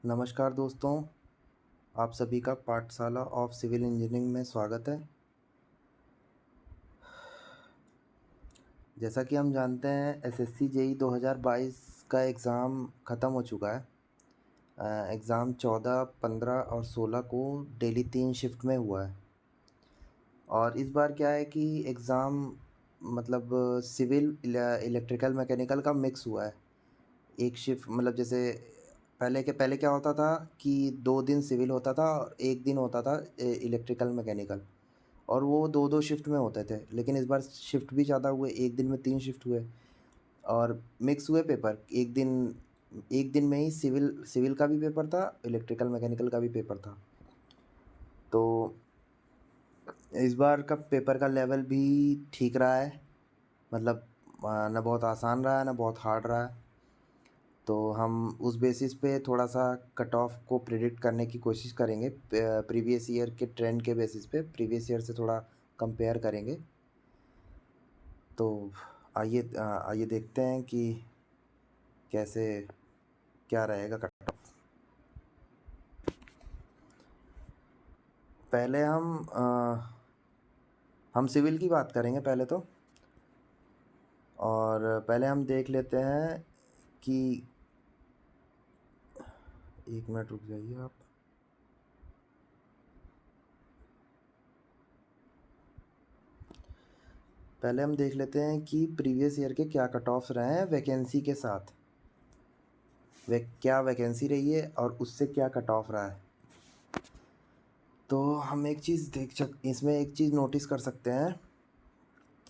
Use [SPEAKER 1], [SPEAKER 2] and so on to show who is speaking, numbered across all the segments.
[SPEAKER 1] नमस्कार दोस्तों, आप सभी का पाठशाला ऑफ सिविल इंजीनियरिंग में स्वागत है। जैसा कि हम जानते हैं एसएससी जेईई 2022 का एग्ज़ाम ख़त्म हो चुका है। एग्ज़ाम 14, 15 और 16 को डेली 3 शिफ्ट में हुआ है। और इस बार क्या है कि एग्ज़ाम मतलब सिविल, इलेक्ट्रिकल, मैकेनिकल का मिक्स हुआ है। एक शिफ्ट मतलब जैसे पहले क्या होता था कि 2 दिन सिविल होता था और 1 दिन होता था इलेक्ट्रिकल, मैकेनिकल, और वो 2-2 शिफ्ट में होते थे। लेकिन इस बार शिफ्ट भी ज़्यादा हुए, 1 दिन में 3 शिफ्ट हुए और मिक्स हुए पेपर। एक दिन में ही सिविल का भी पेपर था, इलेक्ट्रिकल, मैकेनिकल का भी पेपर था। तो इस बार का पेपर का लेवल भी ठीक रहा है, मतलब ना बहुत आसान रहा है, ना बहुत हार्ड रहा है। तो हम उस बेसिस पे थोड़ा-सा कट ऑफ को प्रिडिक्ट करने की कोशिश करेंगे। प्रीवियस ईयर के ट्रेंड के बेसिस पे प्रीवियस ईयर से थोड़ा कंपेयर करेंगे। तो आइए देखते हैं कि कैसे क्या रहेगा कट ऑफ। पहले हम सिविल की बात करेंगे पहले तो। और पहले हम देख लेते हैं कि 1 मिनट रुक जाइए आप। पहले हम देख लेते हैं कि प्रीवियस ईयर के क्या कट ऑफ्स रहे हैं वैकेंसी के साथ। क्या वैकेंसी रही है और उससे क्या कट ऑफ रहा है। तो हम इसमें एक चीज़ नोटिस कर सकते हैं।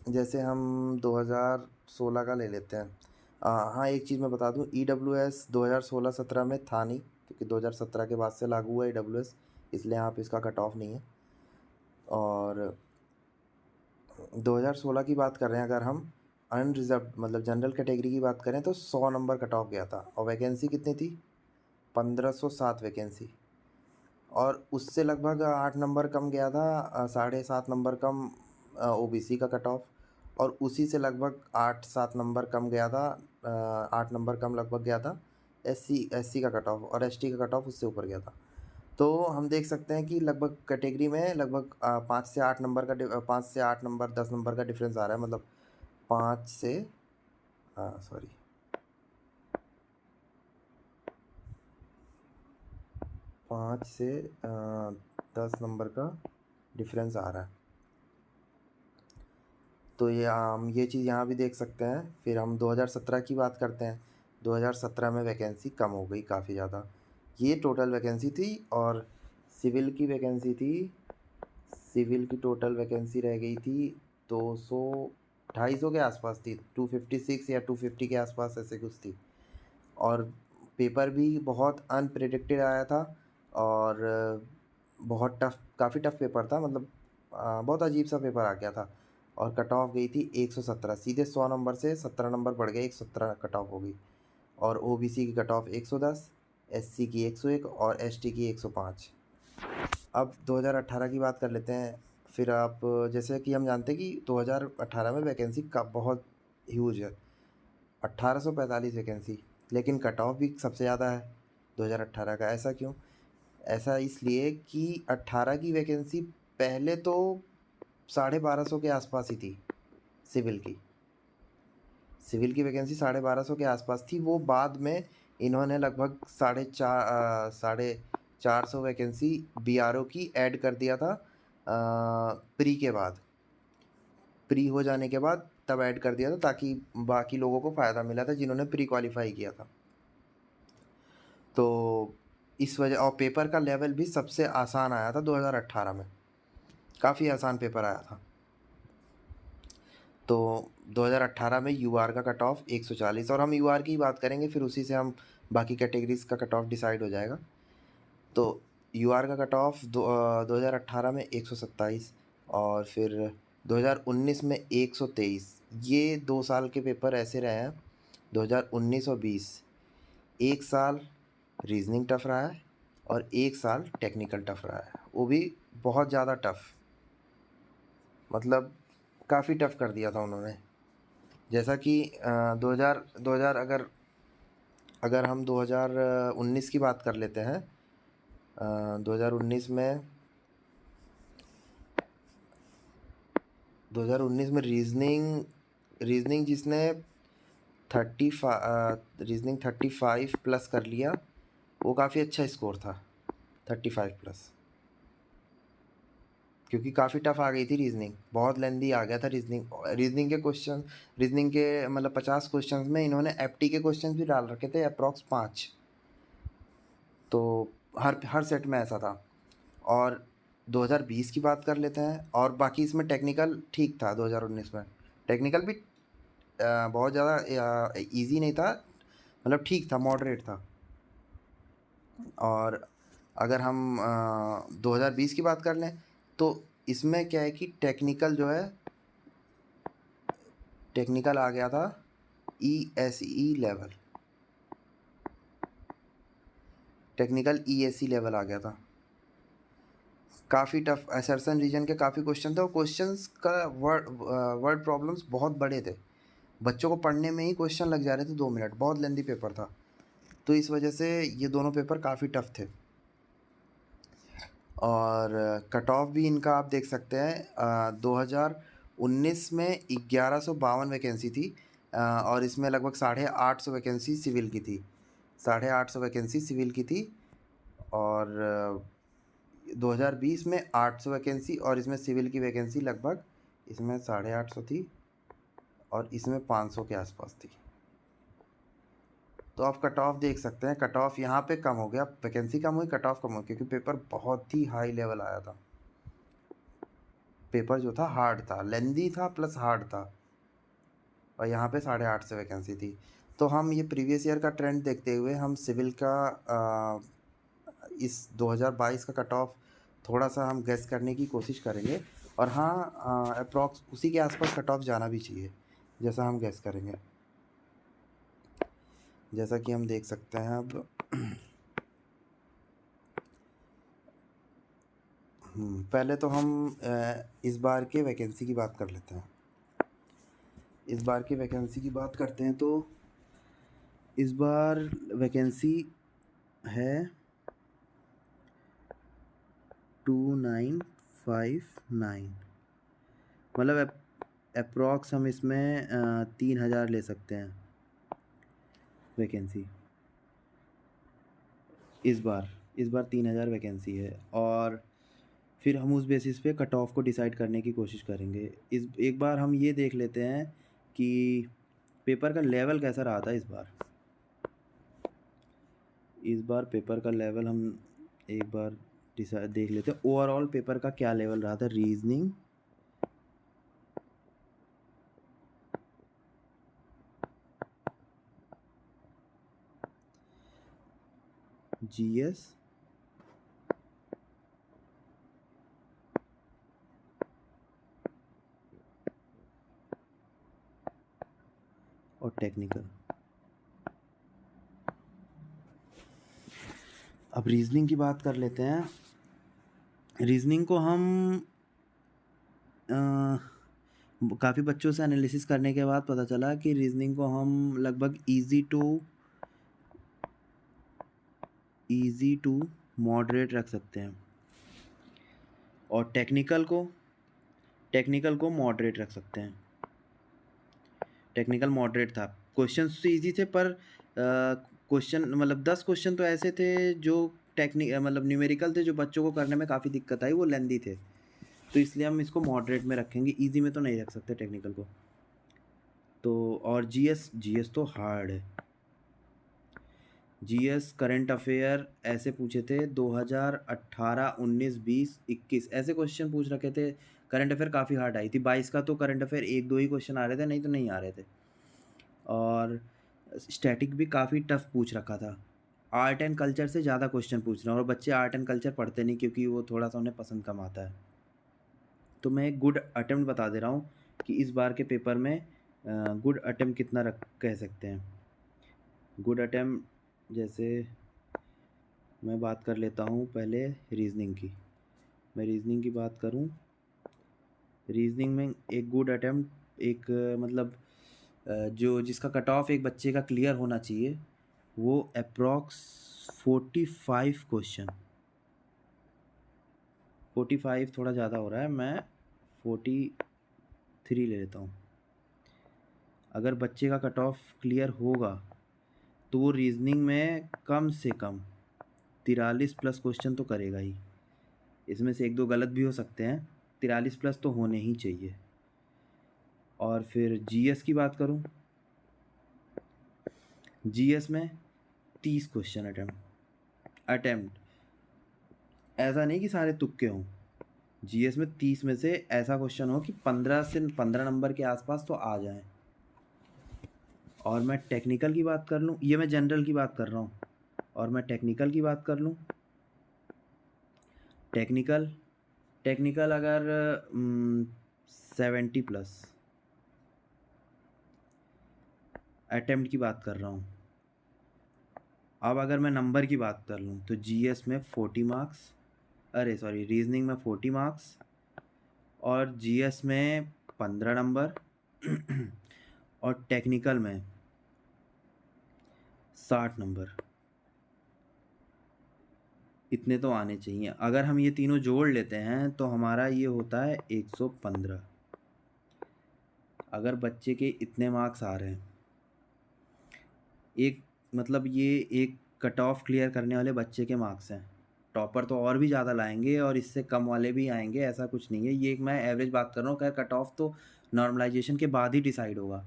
[SPEAKER 1] जैसे हम 2016 का ले लेते हैं। हाँ, एक चीज़ मैं बता दूँ, ईडब्ल्यूएस 2016-17 में था नहीं, क्योंकि 2017 के बाद से लागू हुआ ईडब्ल्यूएस, इसलिए यहाँ पे इसका कट ऑफ नहीं है। और 2016 की बात कर रहे हैं अगर हम, अनरिजर्व्ड मतलब जनरल कैटेगरी की बात करें तो 100 नंबर कट ऑफ गया था और वैकेंसी कितनी थी? 1507 वैकेंसी। और उससे लगभग 8 नंबर कम गया था, 7.5 नंबर कम ओबीसी का कट ऑफ। और उसी से लगभग 8-7 नंबर कम गया था, 8 नंबर कम लगभग गया था एससी का कट ऑफ, और एसटी का कट ऑफ उससे ऊपर गया था। तो हम देख सकते हैं कि लगभग कैटेगरी में लगभग 5 से 8 नंबर, 10 नंबर का डिफरेंस आ रहा है। मतलब 5 से सॉरी 5 से 10 नंबर का डिफरेंस आ रहा है। तो ये हम ये चीज़ यहाँ भी देख सकते हैं। फिर हम 2017 की बात करते हैं। 2017 में वैकेंसी कम हो गई काफ़ी ज़्यादा। ये टोटल वैकेंसी थी, और सिविल की वैकेंसी थी, सिविल की टोटल वैकेंसी रह गई थी 200, 250 के आसपास थी, 256 या 250 के आसपास ऐसे कुछ थी। और पेपर भी बहुत अनप्रेडिक्टेड आया था, और बहुत टफ, काफ़ी टफ पेपर था। मतलब बहुत अजीब सा पेपर आ गया था। और कट ऑफ गई थी 117, सीधे 100 नंबर से 17 नंबर बढ़ गए, 117 कट ऑफ हो गई। और ओबीसी की कट ऑफ 110, एससी की 101 और एसटी की 105। अब 2018 की बात कर लेते हैं। फिर आप, जैसे कि हम जानते हैं कि 2018 में वैकेंसी का बहुत ह्यूज है, 1845 वैकेंसी। लेकिन कट ऑफ भी सबसे ज़्यादा है 2018 का। ऐसा क्यों? ऐसा इसलिए कि 18 की वैकेंसी पहले तो 1250 के आसपास ही थी। सिविल की वैकेंसी 1250 के आसपास थी। वो बाद में इन्होंने लगभग 450 वैकेंसी बीआरओ की ऐड कर दिया था, प्री हो जाने के बाद तब ऐड कर दिया था, ताकि बाकी लोगों को फ़ायदा मिला था जिन्होंने प्री क्वालिफाई किया था। तो इस वजह, और पेपर का लेवल भी सबसे आसान आया था 2018 में, काफ़ी आसान पेपर आया था। तो 2018 में यूआर का कट ऑफ 140, और हम यूआर की बात करेंगे, फिर उसी से हम बाकी कैटेगरीज़ का कट ऑफ डिसाइड हो जाएगा। तो यूआर का कट ऑफ 2018 में 127, और फिर 2019 में 123। ये 2 साल के पेपर ऐसे रहे हैं, 2019 और 20। एक साल रीजनिंग टफ रहा है और एक साल टेक्निकल टफ रहा है, वो भी बहुत ज़्यादा टफ, मतलब काफ़ी टफ कर दिया था उन्होंने। जैसा कि 2000 अगर अगर हम 2019 की बात कर लेते हैं, 2019 में 2019 में रीजनिंग जिसने 35 प्लस कर लिया, वो काफ़ी अच्छा स्कोर था, 35 प्लस, क्योंकि काफ़ी टफ आ गई थी रीजनिंग, बहुत लेंदी आ गया था रीजनिंग के मतलब 50 क्वेश्चंस में इन्होंने एफटी के क्वेश्चंस भी डाल रखे थे, अप्रॉक्स 5, तो हर हर सेट में ऐसा था। और 2020 की बात कर लेते हैं, और बाकी इसमें टेक्निकल ठीक था 2019 में, टेक्निकल भी बहुत ज़्यादा इजी नहीं था, मतलब ठीक था, मॉडरेट था। और अगर हम 2020 की बात कर लें, तो इसमें क्या है कि टेक्निकल आ गया था ESE level, technical ESE level आ गया था। काफ़ी टफ असर्शन रीजन के काफ़ी क्वेश्चन थे, और क्वेश्चंस का वर्ड प्रॉब्लम्स बहुत बड़े थे, बच्चों को पढ़ने में ही क्वेश्चन लग जा रहे थे 2 मिनट, बहुत लेंदी पेपर था, तो इस वजह से ये दोनों पेपर काफ़ी टफ थे। और कट ऑफ भी इनका आप देख सकते हैं, 2019 में 1152 वैकेंसी थी, और इसमें लगभग 850 वैकेंसी सिविल की थी, 850 वैकेंसी सिविल की थी। और 2020 में 800 वैकेंसी, और इसमें सिविल की वैकेंसी लगभग इसमें 850 थी, और इसमें 500 के आसपास थी। तो आप कट ऑफ देख सकते हैं, कट ऑफ यहाँ पे कम हो गया, वैकेंसी कम हुई, कट ऑफ कम हुई, क्योंकि पेपर बहुत ही हाई लेवल आया था, पेपर जो था हार्ड था, लेंदी था प्लस हार्ड था, और यहाँ पे 850 वैकेंसी थी। तो हम ये प्रीवियस ईयर का ट्रेंड देखते हुए हम सिविल का इस 2022 का कट ऑफ थोड़ा सा हम गेस करने की कोशिश करेंगे, और हाँ, अप्रॉक्स उसी के आसपास कट ऑफ जाना भी चाहिए, जैसा हम गेस करेंगे। जैसा कि हम देख सकते हैं अब, पहले तो हम इस बार के वैकेंसी की बात कर लेते हैं। इस बार की वैकेंसी की बात करते हैं, तो इस बार वैकेंसी है 2959, मतलब अप्रॉक्स हम इसमें 3000 ले सकते हैं वैकेंसी। इस बार 3000 वैकेंसी है, और फिर हम उस बेसिस पे कट ऑफ को डिसाइड करने की कोशिश करेंगे। एक बार हम ये देख लेते हैं कि पेपर का लेवल कैसा रहा था इस बार पेपर का लेवल हम एक बार देख लेते हैं, ओवरऑल पेपर का क्या लेवल रहा था। रीजनिंग, जीएस, और टेक्निकल। अब रीजनिंग की बात कर लेते हैं। रीजनिंग को हम काफ़ी बच्चों से एनालिसिस करने के बाद पता चला कि रीजनिंग को हम लगभग इजी टू मॉडरेट रख सकते हैं, और टेक्निकल को मॉडरेट रख सकते हैं। टेक्निकल मॉडरेट था, क्वेश्चन तो ईजी थे, पर क्वेश्चन मतलब 10 क्वेश्चन तो ऐसे थे जो मतलब न्यूमेरिकल थे, जो बच्चों को करने में काफ़ी दिक्कत आई, वो लेंदी थे, तो इसलिए हम इसको मॉडरेट में रखेंगे, इजी में तो नहीं रख सकते टेक्निकल को। तो और जीएस तो हार्ड है। जीएस करंट अफेयर ऐसे पूछे थे 2018, 19, 20, 21 ऐसे क्वेश्चन पूछ रखे थे। करंट अफेयर काफ़ी हार्ड आई थी। 22 का तो करंट अफेयर 1-2 ही क्वेश्चन आ रहे थे, नहीं तो नहीं आ रहे थे। और स्टैटिक भी काफ़ी टफ पूछ रखा था। आर्ट एंड कल्चर से ज़्यादा क्वेश्चन पूछ रहे हैं, और बच्चे आर्ट एंड कल्चर पढ़ते नहीं, क्योंकि वो थोड़ा सा उन्हें पसंद कम आता है। तो मैं एक गुड अटेम्प्ट बता दे रहा हूँ कि इस बार के पेपर में गुड अटेम्प्ट कितना कह सकते हैं। गुड अटेम्प्ट, जैसे मैं बात कर लेता हूँ पहले रीजनिंग की। मैं रीजनिंग की बात करूँ, रीजनिंग में एक गुड अटेम्प्ट, एक मतलब जो जिसका कट ऑफ एक बच्चे का क्लियर होना चाहिए,
[SPEAKER 2] वो अप्रॉक्स 45 क्वेश्चन, 45 थोड़ा ज़्यादा हो रहा है, मैं 43 ले लेता हूँ। अगर बच्चे का कट ऑफ क्लियर होगा तो वो रीजनिंग में कम से कम 43 प्लस क्वेश्चन तो करेगा ही। इसमें से एक दो गलत भी हो सकते हैं, 43 प्लस तो होने ही चाहिए। और फिर जीएस की बात करूं, जीएस में 30 क्वेश्चन अटेम्प्ट, ऐसा नहीं कि सारे तुक्के हों। जीएस में 30 में से ऐसा क्वेश्चन हो कि 15 से 15 नंबर के आसपास तो आ जाएं। और मैं टेक्निकल की बात कर लूँ, ये मैं जनरल की बात कर रहा हूँ, और मैं टेक्निकल की बात कर लूँ, टेक्निकल अगर 70 प्लस अटेम्प्ट की बात कर रहा हूँ। अब अगर मैं नंबर की बात कर लूँ तो जीएस में 40 मार्क्स, रीजनिंग में 40 मार्क्स, और जीएस में 15 नंबर और टेक्निकल में 60 नंबर। इतने तो आने चाहिए। अगर हम ये तीनों जोड़ लेते हैं तो हमारा ये होता है 115। अगर बच्चे के इतने मार्क्स आ रहे हैं, एक मतलब ये एक कट ऑफ क्लियर करने वाले बच्चे के मार्क्स हैं। टॉपर तो और भी ज़्यादा लाएंगे और इससे कम वाले भी आएंगे, ऐसा कुछ नहीं है। ये एक मैं एवरेज बात कर रहा हूँ। खैर कट ऑफ तो नॉर्मलाइजेशन के बाद ही डिसाइड होगा,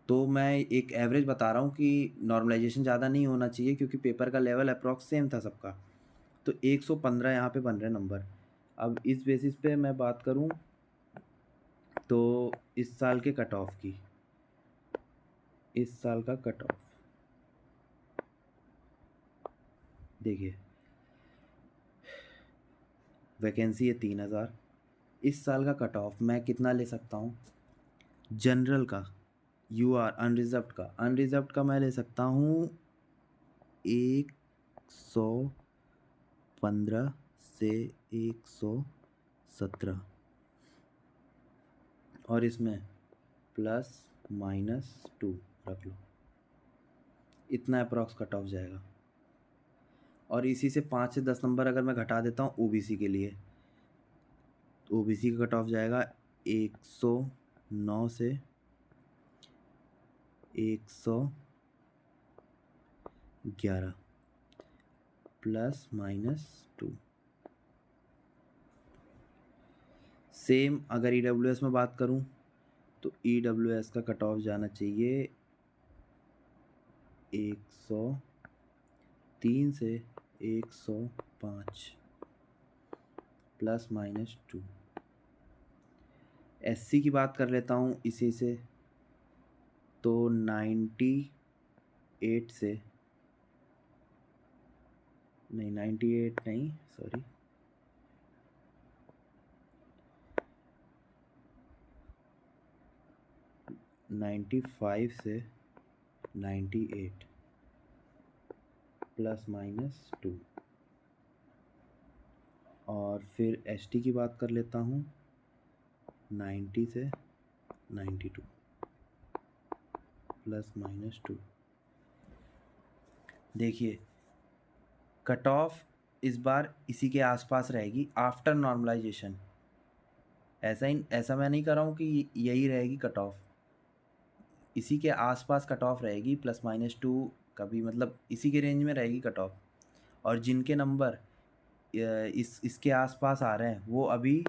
[SPEAKER 2] तो मैं एक एवरेज बता रहा हूँ कि नॉर्मलाइजेशन ज़्यादा नहीं होना चाहिए क्योंकि पेपर का लेवल अप्रॉक्स सेम था सबका। तो 115 यहाँ पे बन रहे नंबर। अब इस बेसिस पे मैं बात करूँ तो इस साल के कट ऑफ की, इस साल का कट ऑफ देखिए, वैकेंसी है 3000। इस साल का कट ऑफ मैं कितना ले सकता हूँ? जनरल का, यूआर अनरिजर्व्ड का मैं ले सकता हूँ 115 से 117, और इसमें +-2 रख लो, इतना अप्रॉक्स कट ऑफ जाएगा। और इसी से 5 से 10 नंबर अगर मैं घटा देता हूँ ओबीसी के लिए, तो ओबीसी का कट ऑफ जाएगा 109 से 111 +-2। सेम अगर ईडब्ल्यूएस में बात करूं तो ईडब्ल्यूएस का कट ऑफ जाना चाहिए 103 से 105 +-2। एससी की बात कर लेता हूँ इसी से, तो 98 से नहीं, 98 नहीं, सॉरी, 95 से 98 +-2। और फिर एसटी की बात कर लेता हूँ 90 से 92 +-2। देखिए कट ऑफ इस बार इसी के आसपास रहेगी आफ्टर नॉर्मलाइजेशन। ऐसा मैं नहीं कर रहा हूँ कि यही रहेगी कट ऑफ, इसी के आसपास कट ऑफ रहेगी, +-2 कभी, मतलब इसी के रेंज में रहेगी कट ऑफ। और जिनके नंबर इसके आसपास आ रहे हैं वो अभी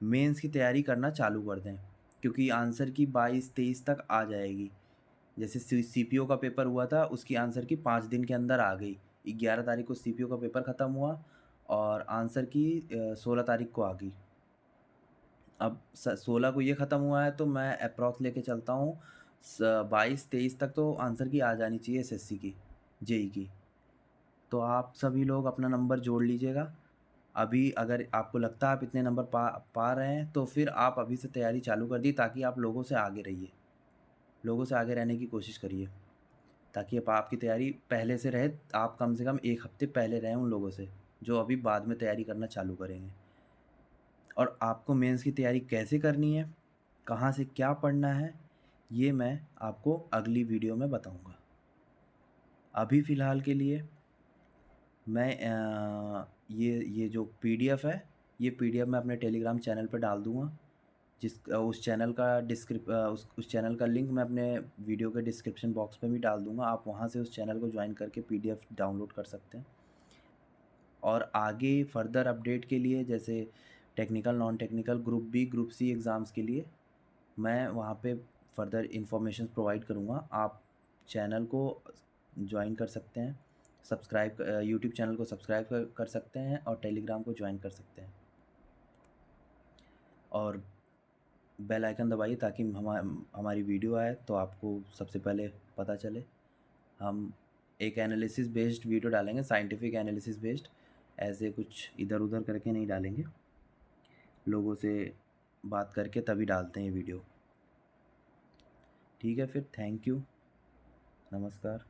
[SPEAKER 2] मेंस की तैयारी करना चालू कर दें, क्योंकि आंसर की 22-23 तक आ जाएगी। जैसे सीपीओ का पेपर हुआ था, उसकी आंसर की 5 दिन के अंदर आ गई। 11 तारीख को सीपीओ का पेपर ख़त्म हुआ और आंसर की 16 तारीख को आ गई। अब 16 को ये ख़त्म हुआ है तो मैं अप्रॉक्स लेके चलता हूँ 22-23 तक तो आंसर की आ जानी चाहिए एसएससी की, जेई की। तो आप सभी लोग अपना नंबर जोड़ लीजिएगा। अभी अगर आपको लगता है आप इतने नंबर पा रहे हैं तो फिर आप अभी से तैयारी चालू कर दी, ताकि आप लोगों से आगे रहिए, लोगों से आगे रहने की कोशिश करिए, ताकि अब आपकी तैयारी पहले से रहे। आप कम से कम 1 हफ्ते पहले रहें उन लोगों से जो अभी बाद में तैयारी करना चालू करेंगे। और आपको मेंस की तैयारी कैसे करनी है, कहाँ से क्या पढ़ना है, ये मैं आपको अगली वीडियो में बताऊंगा। अभी फ़िलहाल के लिए मैं ये जो पीडीएफ है, ये पीडीएफ मैं अपने टेलीग्राम चैनल पे डाल दूँगा। उस चैनल का उस चैनल का लिंक मैं अपने वीडियो के डिस्क्रिप्शन बॉक्स में भी डाल दूँगा। आप वहाँ से उस चैनल को जॉइन करके पीडीएफ डाउनलोड कर सकते हैं। और आगे फ़र्दर अपडेट के लिए, जैसे technical, non technical, group B, group C exams के लिए मैं वहाँ पे फ़र्दर इन्फॉर्मेशन प्रोवाइड करूँगा। आप चैनल को जॉइन कर सकते हैं, यूट्यूब चैनल को सब्सक्राइब कर सकते हैं और टेलीग्राम को जॉइन कर सकते हैं। और बेल आइकन दबाइए ताकि हमारी वीडियो आए तो आपको सबसे पहले पता चले। हम एक एनालिसिस बेस्ड वीडियो डालेंगे, साइंटिफिक एनालिसिस बेस्ड, ऐसे कुछ इधर उधर करके नहीं डालेंगे। लोगों से बात करके तभी डालते हैं ये वीडियो। ठीक है फिर, थैंक यू, नमस्कार।